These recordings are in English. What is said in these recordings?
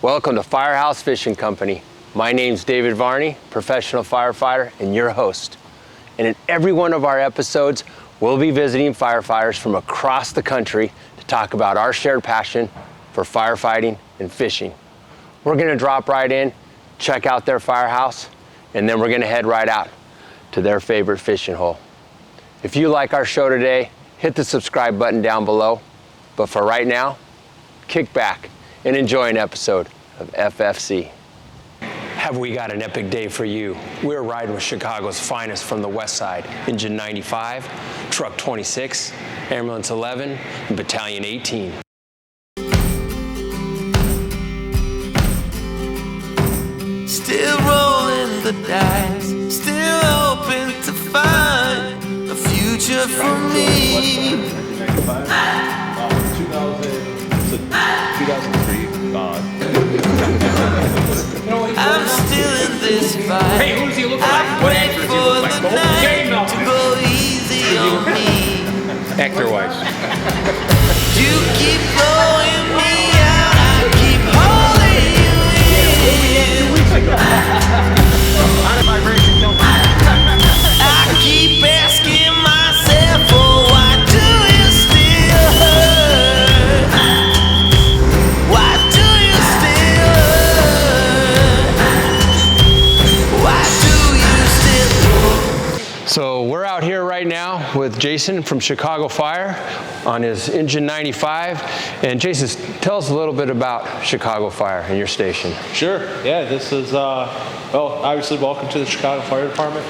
Welcome to Firehouse Fishing Company. My name's David Varney, professional firefighter and your host. And in every one of our episodes, we'll be visiting firefighters from across the country to talk about our shared passion for firefighting and fishing. We're gonna drop right in, check out their firehouse, and then we're gonna head right out to their favorite fishing hole. If you like our show today, hit the subscribe button down below. But for right now, kick back and enjoy an episode of FFC. Have we got an epic day for you? We're riding with Chicago's finest from the west side, Engine 95, Truck 26, Ambulance 11, and Battalion 18. Still rolling the dice, still hoping to find a future for me. 2003. I'm still in this fight. Hey, who does he look like? I What wait actor does he for look like? the The whole night game now. to go easy on me. Actor-wise. You keep blowing me out, I keep holding you in. I keep asking myself, oh, why do you still hurt? Why do you still hurt? Why do you still hurt? So we're out here right now with Jason from Chicago Fire on his Engine 95. And Jason, tell us a little bit about Chicago Fire and your station. Sure. Yeah, this is, well, obviously, welcome to the Chicago Fire Department.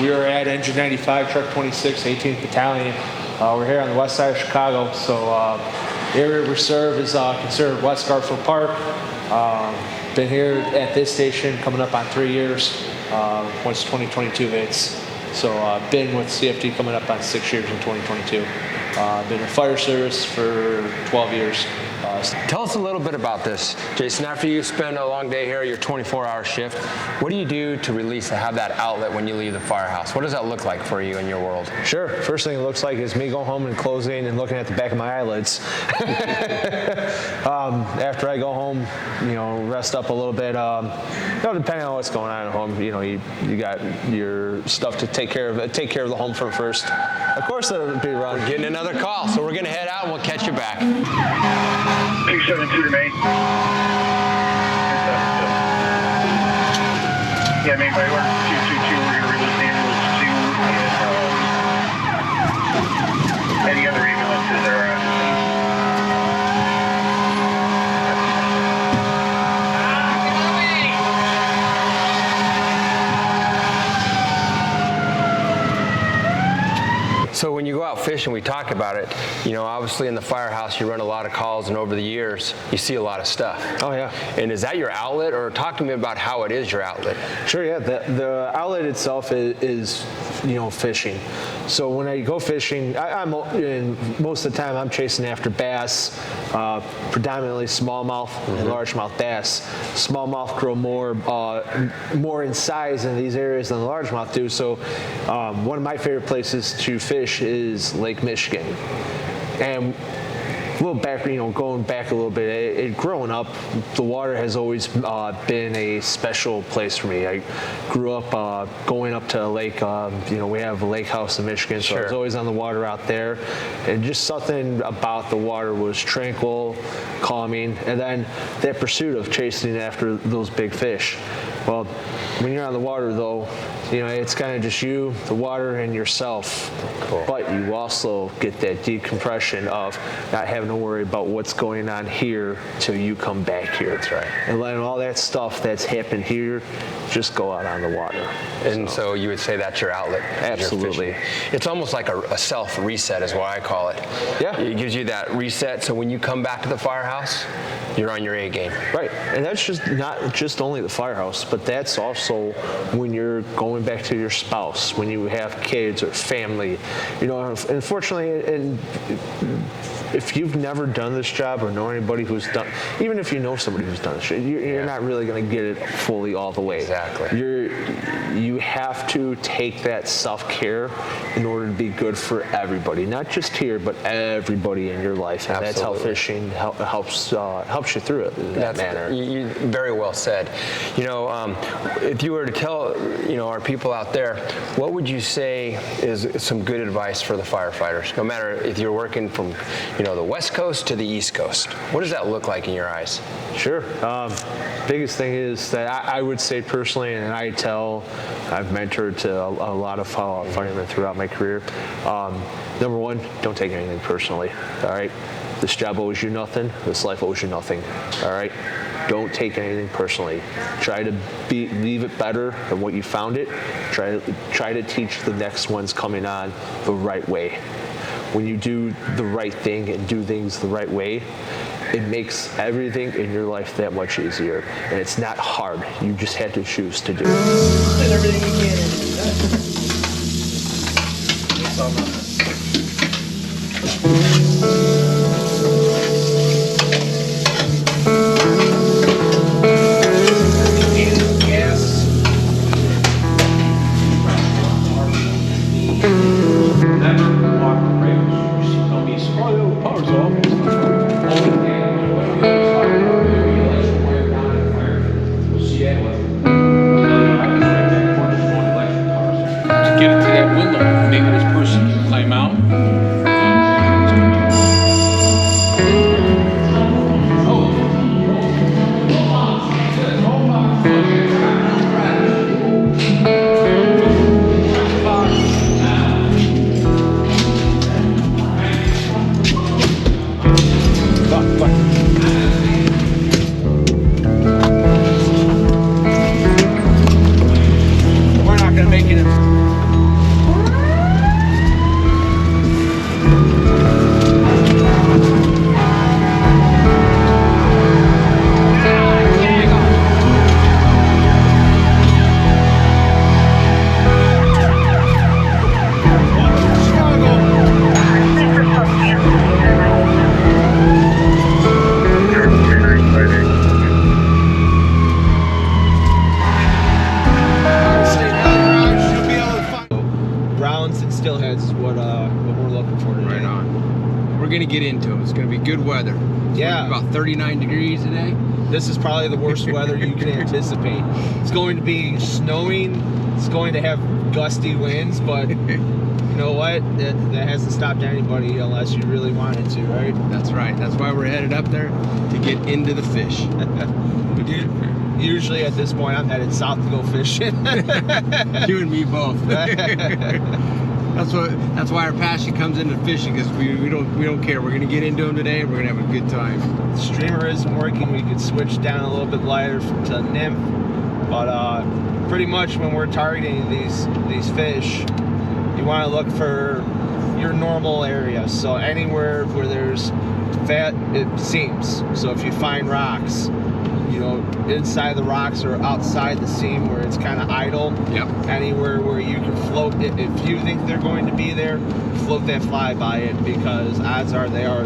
We are at Engine 95, Truck 26, 18th Battalion. We're here on the west side of Chicago. So the area we serve is considered West Garfield Park. Been here at this station coming up on 3 years. Once 2022 hits. So been with CFD coming up on 6 years in 2022. Been in fire service for 12 years. Tell us a little bit about this. Jason, after you spend a long day here, your 24-hour shift, what do you do to release, to have that outlet when you leave the firehouse? What does that look like for you in your world? Sure. First thing it looks like is me going home and closing and looking at the back of my eyelids. After I go home, rest up a little bit. Depending on what's going on at home, you got your stuff to take care of. Take care of the home first. Of course, that'll be wrong. Getting another call, so we're gonna head out and we'll catch you back. 272 remain. Yeah, main by order 222, we're gonna release ambulance 2 and any other ambulances that are on the scene. So when you go out fishing, we talk about it, obviously in the firehouse, you run a lot of calls, and over the years, you see a lot of stuff. Oh, yeah. And is that your outlet, or talk to me about how it is your outlet? Sure, yeah. The outlet itself is fishing. So when I go fishing, most of the time I'm chasing after bass, predominantly smallmouth and largemouth bass. Smallmouth grow more in size in these areas than the largemouth do. So one of my favorite places to fish is Lake Michigan. And a little back, going back a little bit, growing up, the water has always been a special place for me. I grew up going up to a lake. We have a lake house in Michigan, so I was always on the water out there. And just something about the water was tranquil, calming, and then that pursuit of chasing after those big fish. Well, when you're on the water, though, it's kind of just you, the water, and yourself. Cool. But you also get that decompression of not having to worry about what's going on here till you come back here. That's right. And letting all that stuff that's happened here just go out on the water. And so you would say that's your outlet? Absolutely. It's almost like a self-reset is what I call it. Yeah. It gives you that reset, so when you come back to the firehouse, you're on your A game. Right. And that's just not just only the firehouse, but that's also when you're going back to your spouse, when you have kids or family. Unfortunately, if you've never done this job or know anybody who's done, even if you know somebody who's done this, you're not really going to get it fully all the way. Exactly. You have to take that self-care in order to be good for everybody, not just here, but everybody in your life. And that's how fishing helps you through it in that manner. Very well said. You know, if you were to tell, our people out there, what would you say is some good advice for the firefighters? No matter if you're working from, the West Coast to the East Coast, what does that look like in your eyes? Sure. Biggest thing is that I would say personally, and I've mentored to a lot of firemen throughout my career. Number one, don't take anything personally. All right. This job owes you nothing. This life owes you nothing. All right. Don't take anything personally. Try to leave it better than what you found it. Try to teach the next ones coming on the right way. When you do the right thing and do things the right way, it makes everything in your life that much easier. And it's not hard. You just had to choose to do it. And everything you can. Get it to that window, make it as push, you can climb out. We're not going to make it. Steelheads is what we're looking for today. Right on. We're gonna get into them. It's gonna be good weather. It's Yeah. gonna be about 39 degrees today. This is probably the worst weather you can anticipate. It's going to be snowing. It's going to have gusty winds, but you know what? That hasn't stopped anybody unless you really wanted to, right? That's right. That's why we're headed up there to get into the fish. Usually at this point, I'm headed south to go fishing. You and me both. That's why our passion comes into fishing, because we don't care. We're gonna get into them today and we're gonna have a good time. The streamer isn't working. We could switch down a little bit lighter to nymph, but pretty much when we're targeting these fish, you want to look for your normal area. So anywhere where there's fat seams. So if you find rocks, inside the rocks or outside the seam where it's kind of idle. Yep. Anywhere where you can float it, if you think they're going to be there, float that fly by it, because odds are they are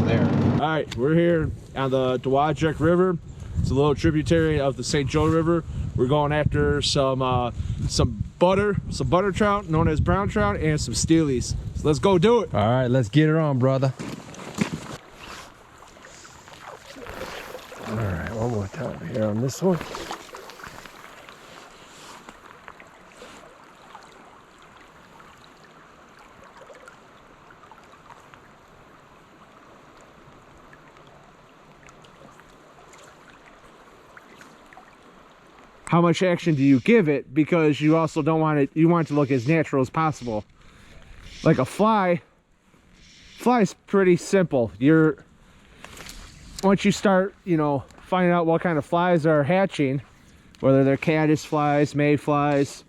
there. All right, we're here on the Dowagiac River. It's a little tributary of the St. Joe River. We're going after some butter trout known as brown trout and some steelies. So let's go do it. All right, let's get it on, brother. All right, one more time here on this one. How much action do you give it? Because you also don't want it, you want it to look as natural as possible. Like a fly's pretty simple. Once you start, finding out what kind of flies are hatching, whether they're caddis flies, mayflies,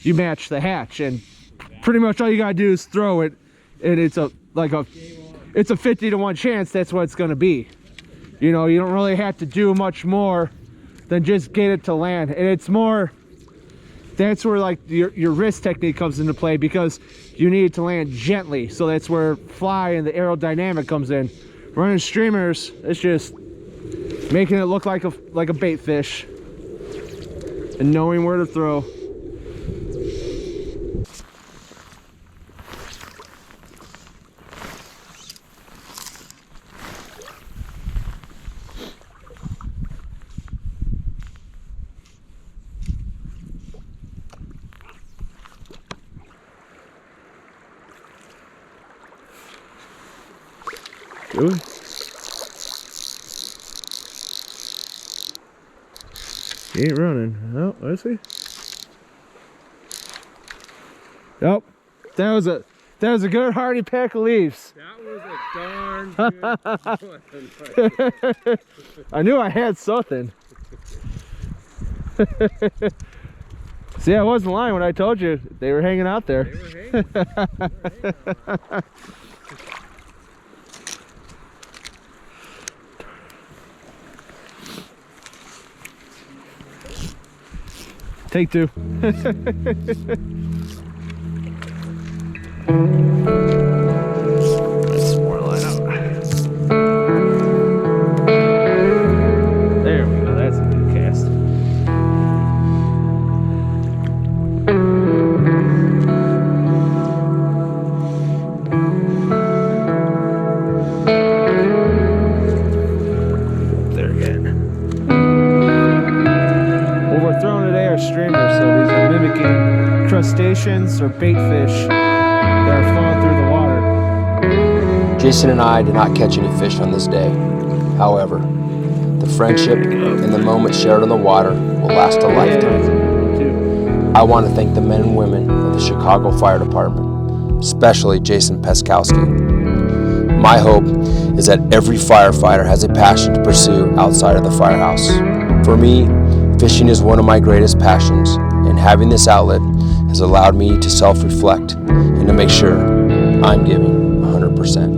you match the hatch, and pretty much all you gotta do is throw it, and it's a 50-to-1 chance that's what it's gonna be. You don't really have to do much more than just get it to land. And it's more, that's where like your wrist technique comes into play, because you need to land gently. So that's where fly and the aerodynamic comes in. Running streamers, it's just making it look like a bait fish and knowing where to throw. Ooh. He ain't running. Oh, is he? Nope. That was a good hearty pack of leaves. That was a darn good one. I knew I had something. See, I wasn't lying when I told you they were hanging out there. They were hanging. Take two. Let's more line out. There we go. That's a good cast. There again. What we're throwing today are streamers, so these are mimicking crustaceans or bait fish that are flowing through the water. Jason and I did not catch any fish on this day. However, the friendship and the moments shared on the water will last a lifetime. I want to thank the men and women of the Chicago Fire Department, especially Jason Peskowski. My hope is that every firefighter has a passion to pursue outside of the firehouse. For me, fishing is one of my greatest passions, and having this outlet has allowed me to self-reflect and to make sure I'm giving 100%.